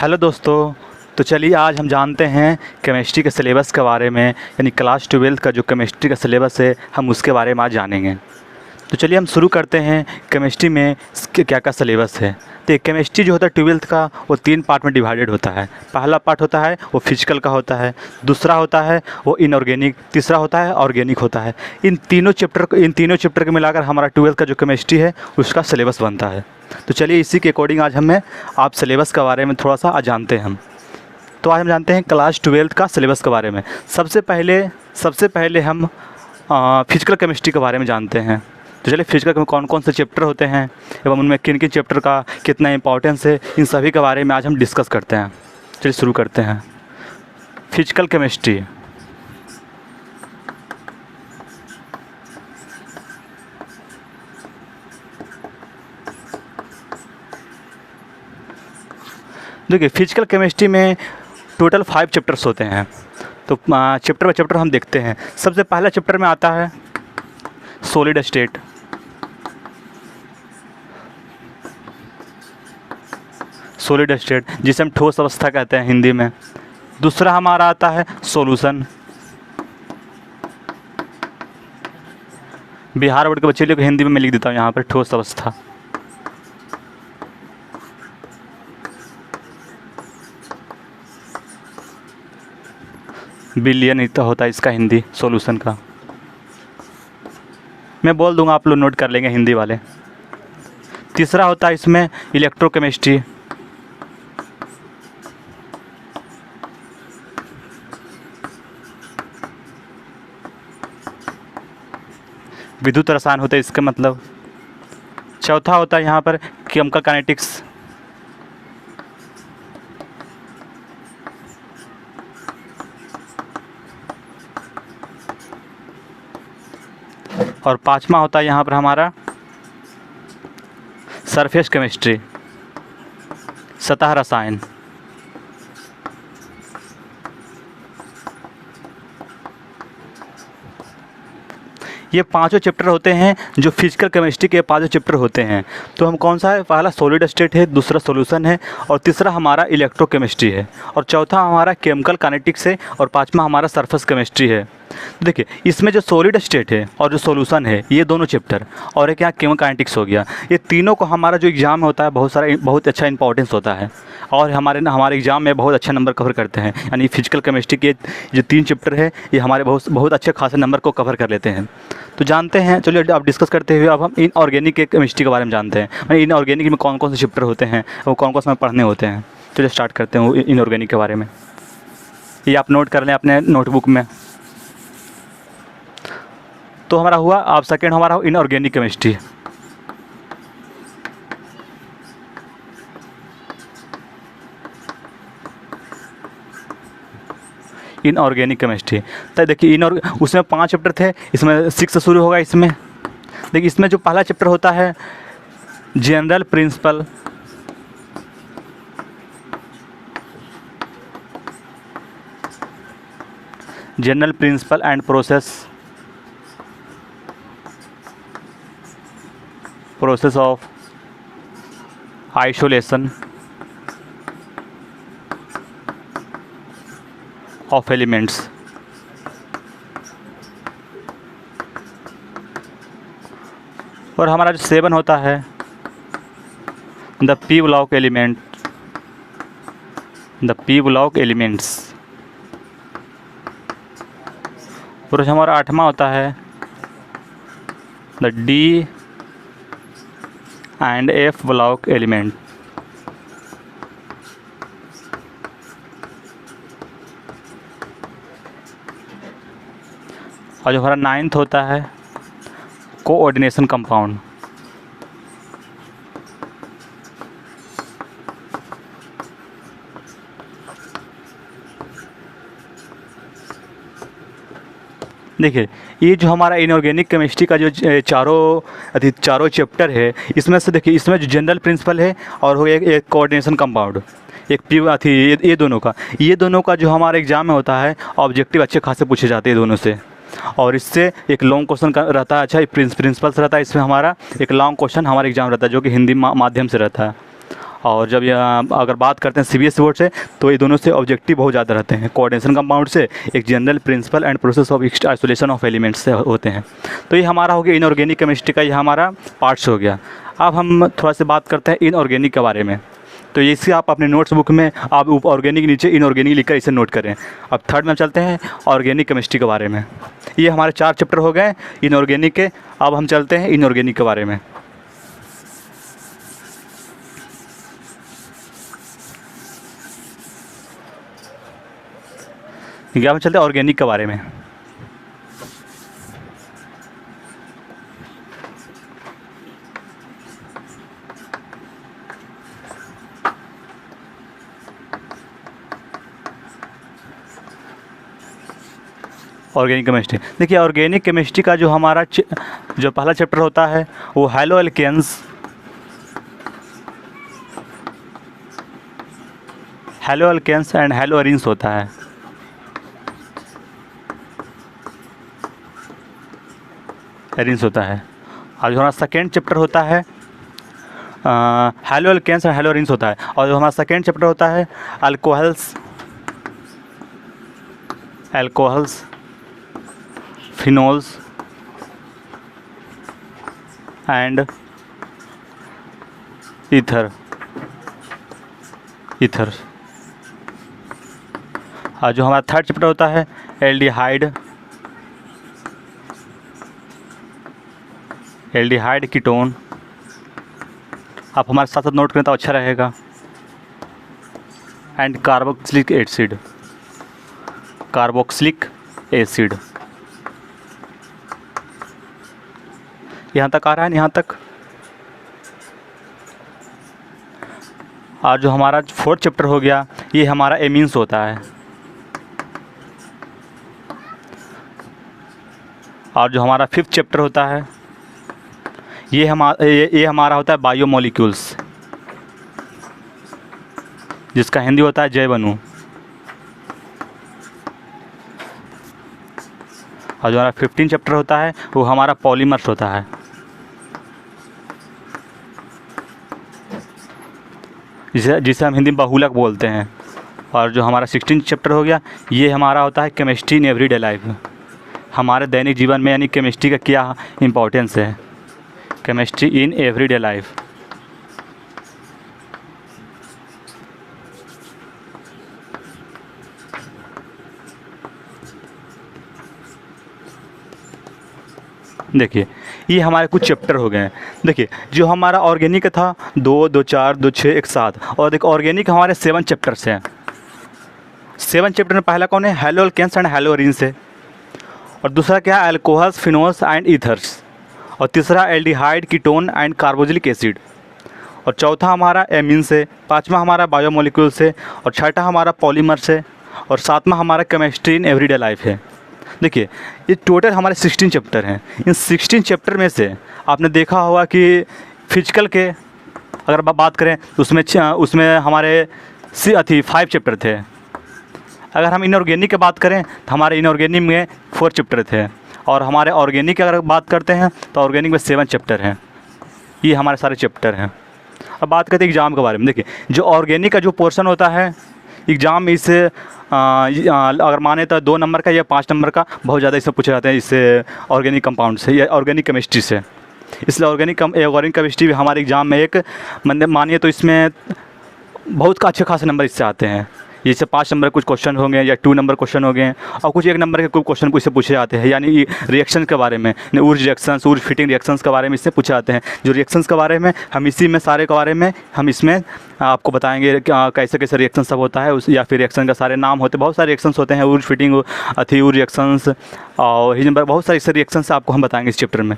Hello दोस्तों। तो चलिए आज हम जानते हैं केमिस्ट्री के सिलेबस के बारे में, यानी क्लास 12 का जो केमिस्ट्री का सिलेबस है हम उसके बारे में आज जानेंगे। तो चलिए हम शुरू करते हैं केमिस्ट्री में क्या क्या सिलेबस है। तो केमिस्ट्री जो होता है 12th का वो 3 पार्ट में डिवाइडेड होता है। पहला पार्ट होता है वो फिजिकल का होता है, दूसरा होता है वो इनऑर्गेनिक, तीसरा होता है ऑर्गेनिक होता है। इन तीनों चैप्टर को मिलाकर हमारा 12th का जो केमिस्ट्री है उसका सिलेबस बनता है। तो चलिए इसी के अकॉर्डिंग आज आप सिलेबस के बारे में थोड़ा सा आज जानते हैं हम। तो आज हम जानते हैं क्लास 12 का सिलेबस के बारे में। सबसे पहले हम फिजिकल केमिस्ट्री के बारे में जानते हैं। तो चलिए फिजिकल में कौन कौन से चैप्टर होते हैं एवं उनमें किन किन चैप्टर का कितना इंपॉर्टेंस है, इन सभी के बारे में आज हम डिस्कस करते हैं। चलिए शुरू करते हैं। Physical chemistry. देखिए फिजिकल केमिस्ट्री में टोटल 5 चैप्टर्स होते हैं। तो चैप्टर बाय चैप्टर हम देखते हैं। सबसे पहला चैप्टर में आता है सॉलिड स्टेट। जिसे हम ठोस अवस्था कहते हैं हिंदी में। दूसरा हमारा आता है सॉल्यूशन। बिहार बोर्ड के बच्चे लोग हिंदी में मैं लिख देता हूँ यहाँ पर ठोस अवस्था। बिलियन इतना होता है इसका हिंदी सॉल्यूशन का। मैं बोल दूंगा, आप लोग नोट कर लेंगे हिंदी वाले। तीसरा होता है इसमें इलेक्ट्रोकेमिस्ट्री। विद्युत रसायन होता है इसका मतलब। चौथा होता है यहाँ पर केमिकल काइनेटिक्स। और पांचवा होता है यहाँ पर हमारा सरफेस केमिस्ट्री, सतह रसायन। ये पांचों चैप्टर होते हैं जो फिजिकल केमिस्ट्री के पांचों चैप्टर होते हैं। तो हम कौन सा है, पहला सॉलिड स्टेट है, दूसरा सॉल्यूशन है, और तीसरा हमारा इलेक्ट्रोकेमिस्ट्री है, और चौथा हमारा केमिकल काइनेटिक्स है, और पांचवा हमारा सरफेस केमिस्ट्री है। तो देखिए इसमें जो सॉलिड स्टेट है और जो सॉल्यूशन है ये दोनों चैप्टर, और एक यहाँ केमिकल काइनेटिक्स हो गया, ये तीनों को हमारा जो एग्ज़ाम होता है बहुत अच्छा इंपॉर्टेंस होता है, और हमारे एग्ज़ाम में बहुत अच्छा नंबर कवर करते हैं। यानी फिजिकल केमिस्ट्री के जो 3 चैप्टर है ये हमारे बहुत अच्छे खासे नंबर को कवर कर लेते हैं। तो जानते हैं, चलिए अब डिस्कस करते हुए अब हम इनऑर्गेनिक केमिस्ट्री के बारे में जानते हैं। यानी इनऑर्गेनिक में कौन कौन से चैप्टर होते हैं, वो कौन कौन से पढ़ने होते हैं। चलिए स्टार्ट करते हैं इनऑर्गेनिक के बारे में। ये आप नोट कर लें अपने नोटबुक में। तो हमारा हुआ, अब सेकेंड हमारा इनऑर्गेनिक केमिस्ट्री। Inorganic chemistry. तो देखिए उसमें 5 चैप्टर थे, इसमें 6 से शुरू होगा। इसमें देखिए इसमें जो पहला चैप्टर होता है general principle, and process of isolation of elements. और हमारा जो 7 होता है द पी ब्लॉक एलिमेंट्स। और हमारा 8वां होता है the D and F block element. और जो हमारा 9th होता है कोऑर्डिनेशन कंपाउंड। देखिए ये जो हमारा इनऑर्गेनिक केमिस्ट्री का जो चारों चैप्टर है, इसमें से देखिए इसमें जो जनरल प्रिंसिपल है और हो एक कोऑर्डिनेशन कंपाउंड, एक ये दोनों का जो हमारे एग्ज़ाम में होता है ऑब्जेक्टिव अच्छे खासे पूछे जाते हैं दोनों से। और इससे एक लॉन्ग क्वेश्चन रहता है। अच्छा प्रिंसिपल्स रहता है, इसमें हमारा एक लॉन्ग क्वेश्चन हमारा एग्जाम रहता है जो कि हिंदी माध्यम से रहता है। और जब अगर बात करते हैं CBSE बोर्ड से, तो ये दोनों से ऑब्जेक्टिव बहुत ज़्यादा रहते हैं। कोऑर्डिनेशन कंपाउंड से एक general principle and process of isolation of elements से होते हैं। तो ये हमारा हो गया इनऑर्गेनिक केमिस्ट्री का, ये हमारा पार्ट्स हो गया। अब हम थोड़ा सा बात करते हैं इनऑर्गेनिक के बारे में। तो इसे आप अपने नोट्स बुक में आप ऑर्गेनिक नीचे इनऑर्गेनिक लिखकर इसे नोट करें। अब थर्ड में चलते हैं ऑर्गेनिक केमिस्ट्री के बारे में। ये हमारे 4 चैप्टर हो गए इनऑर्गेनिक के। अब हम चलते हैं इनऑर्गेनिक के बारे में। ठीक है, अब हम चलते हैं ऑर्गेनिक के बारे में। ऑर्गेनिक केमिस्ट्री, देखिए ऑर्गेनिक केमिस्ट्री का जो हमारा जो पहला चैप्टर होता है वो halo alkanes and halo arenes होता है। एरीन्स होता है। और जो हमारा सेकेंड चैप्टर होता है halo alkanes and halo arenes होता है। और जो हमारा सेकेंड चैप्टर होता है अल्कोहल्स फिनोल्स एंड ईथर। और जो हमारा थर्ड चैप्टर होता है एल्डिहाइड कीटोन। आप हमारे साथ साथ नोट करें तो अच्छा रहेगा। And carboxylic acid. यहाँ तक आ रहा है, यहाँ तक। और जो हमारा फोर्थ चैप्टर हो गया ये हमारा एमीन्स होता है। और जो हमारा फिफ्थ चैप्टर होता है ये हमारा होता है बायोमोलिक्यूल्स, जिसका हिंदी होता है जैव अणु। और जो हमारा 15 चैप्टर होता है वो हमारा पॉलीमर्स होता है। जिसे हम हिंदी में बहुलक बोलते हैं। और जो हमारा 16 चैप्टर हो गया ये हमारा होता है केमिस्ट्री इन एवरीडे लाइफ। हमारे दैनिक जीवन में यानी केमिस्ट्री का क्या इम्पोर्टेंस है, केमिस्ट्री इन एवरीडे लाइफ। देखिए ये हमारे कुछ चैप्टर हो गए हैं। देखिए जो हमारा ऑर्गेनिक था 2, 2, 4, 2, 6, 1, 7। और देखो ऑर्गेनिक हमारे 7 चैप्टर्स हैं। 7 चैप्टर में पहला कौन है, halo alkanes and halo arenes है। और दूसरा क्या है, अल्कोहल्स फिनोल्स एंड ईथर्स। और तीसरा aldehyde ketone and carboxylic acid. और चौथा हमारा एमीन्स है। पाँचवा हमारा बायोमोलिक्यूल्स है। और छठा हमारा पॉलीमर्स है। और सातवां हमारा केमिस्ट्री इन एवरीडे लाइफ है। देखिए ये टोटल हमारे 16 चैप्टर हैं। इन 16 चैप्टर में से आपने देखा होगा कि फिजिकल के अगर बात करें तो उसमें हमारे 5 चैप्टर थे। अगर हम इनऑर्गेनिक की बात करें तो हमारे इनऑर्गेनिक में 4 चैप्टर थे। और हमारे ऑर्गेनिक की अगर बात करते हैं तो ऑर्गेनिक में 7 चैप्टर हैं। ये हमारे सारे चैप्टर हैं। अब बात करते हैं एग्ज़ाम के बारे में। देखिए जो ऑर्गेनिक का जो पोर्शन होता है एग्ज़ाम में इससे अगर माने तो 2 नंबर का या 5 नंबर का बहुत ज़्यादा इसमें पूछे जाते हैं, इससे ऑर्गेनिक कंपाउंड से या ऑर्गेनिक केमिस्ट्री से। इसलिए ऑर्गेनिक केमिस्ट्री भी हमारे एग्ज़ाम में एक मानिए तो इसमें बहुत अच्छे खासे नंबर इससे आते हैं। जैसे 5 नंबर कुछ क्वेश्चन होंगे या 2 नंबर क्वेश्चन हो गए और कुछ 1 नंबर के कुछ क्वेश्चन इससे पूछे जाते हैं। यानी रिएक्शन के बारे में, Wurtz reactions, Wurtz fitting reactions के बारे में इससे पूछे जाते हैं। जो रिएक्शंस के बारे में हम इसी में सारे के बारे में हम इसमें आपको बताएंगे कैसे कैसे रिएक्शन सब होता है या फिर रिएक्शन का सारे नाम होते हैं। बहुत सारे रिएक्शंस होते हैं, ऊर्ज फिटिंग ऊर्ज रिएक्शंस और बहुत सारे इससे रिएक्शंस आपको हम बताएंगे इस चैप्टर में।